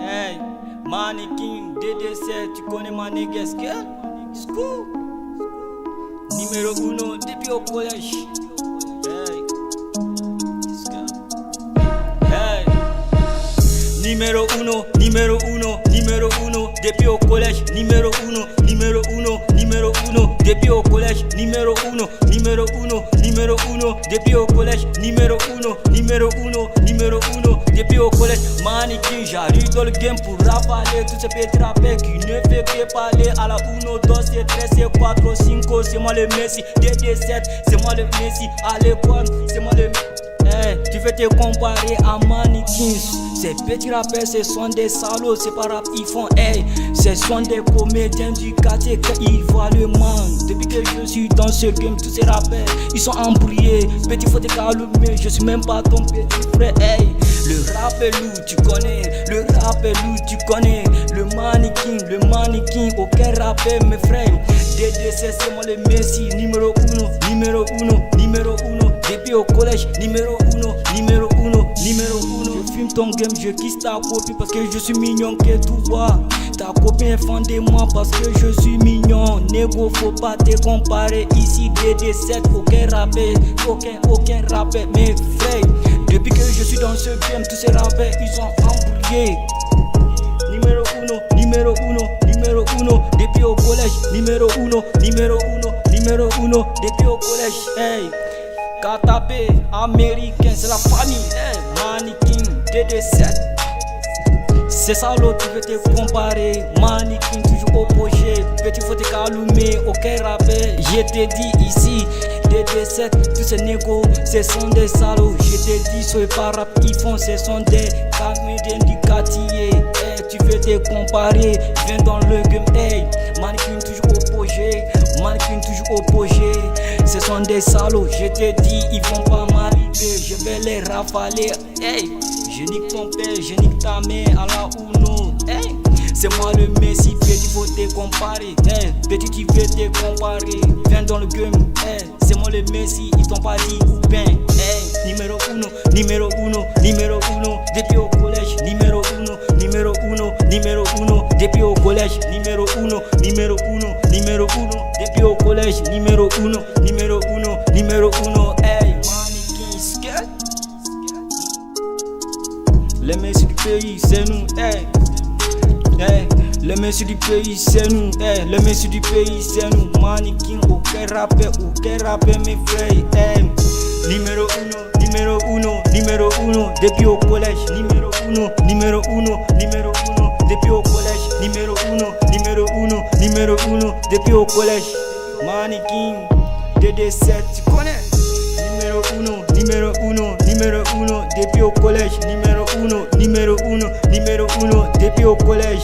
Hey, Mannequin, DD7, tu connais ma nigga Skill? School. Numéro 1 depuis au collège. Hey, Skill. Hey, numéro 1, numéro 1, numéro 1 depuis au collège. Numéro 1, numéro 1, numéro 1 depuis au collège. Numéro 1, numéro 1, numéro 1 depuis au collège. Numéro 1, numéro 1, numéro 1 depuis au collège. Mannequin, j'arrive dans le game pour ravaler tous ces petits rappeurs qui ne fait que parler à la 1, 2, 3, 4, 5. C'est moi le Messi, DD7, c'est moi le Messi. À l'école, c'est moi le Messi. Hey, tu veux te comparer à Mannequin? Ces petits rappeurs, ce sont des salauds, c'est pas rap, ils font hey. Ce sont des comédiens du quartier quand ils voient le man. Depuis que je suis dans ce game, tous ces rappeurs, ils sont embrouillés. Petit, faut te calmer, je suis même pas ton petit frère. Hey, le rap est lourd, tu connais. Le rap est lourd, tu connais. Le mannequin, aucun rappeur, mes frères. DD7, c'est moi le Messi, numéro 1, numéro 1, numéro 1. Depuis au collège, numéro 1, numéro 1, numéro 1. Je fume ton game, je kiss ta copine parce que je suis mignon que tu vois. Ta copine est fan de moi parce que je suis mignon. Négo, faut pas te comparer. Ici DD7, aucun rappeur, aucun rappeur, mes frères. Depuis que je suis dans ce game, tous ces rappeurs, ils sont embrouillés. Numéro 1, numéro 1, numéro 1, depuis au collège. Numéro 1, numéro 1, numéro 1, depuis au collège. Hey, KTP, américain, c'est la famille. Hey, Mannequin, DD7. C'est ça l'autre, tu veux te comparer. Mannequin, toujours opposé. Petit, faut te calmer, aucun rappeur. Je t'ai dit ici, DD7, tous ces négos, ce sont des salauds. Je t'ai dit, soyez pas rap, ils font, ce sont des comédiens du quartier. Hey, tu veux te comparer, viens dans le game. Hey, Mannequin, toujours opposé. Mannequin, toujours opposé. Ce sont des salauds, je t'ai dit, ils vont pas m'arriver. Je vais les ravaler. Hey, je nique ton père, je nique ta mère à la Uno. Hey, c'est moi le Messi, petit, faut te comparer. Hey, petit, tu veux te comparer. Viens dans le game. Hey, c'est moi le Messi, ils t'ont pas dit ou bien. Hey, numéro 1, numéro 1, numéro 1, depuis au collège. Numéro 1, numéro 1, numéro 1, depuis au collège. Numéro 1, numéro 1, numéro 1, depuis au collège. Numéro 1, numéro 1, numéro 1. Hey, Mannequin, Skill. Les messieurs du pays, c'est nous. Hey, hey, les messieurs du pays, c'est nous. Hey, les messieurs du pays, c'est nous. Mannequin, aucun rappeur, mes frères. Hey, numéro 1, numéro 1, numéro 1, depuis au collège. Numéro 1, numéro 1, numéro 1, depuis au collège. Numéro 1, numéro 1, numéro 1, depuis au collège. Mannequin, DD7, tu connais. Numéro 1, numéro 1, numéro 1, depuis au collège. Numéro 1, numéro 1, numéro 1, depuis au collège.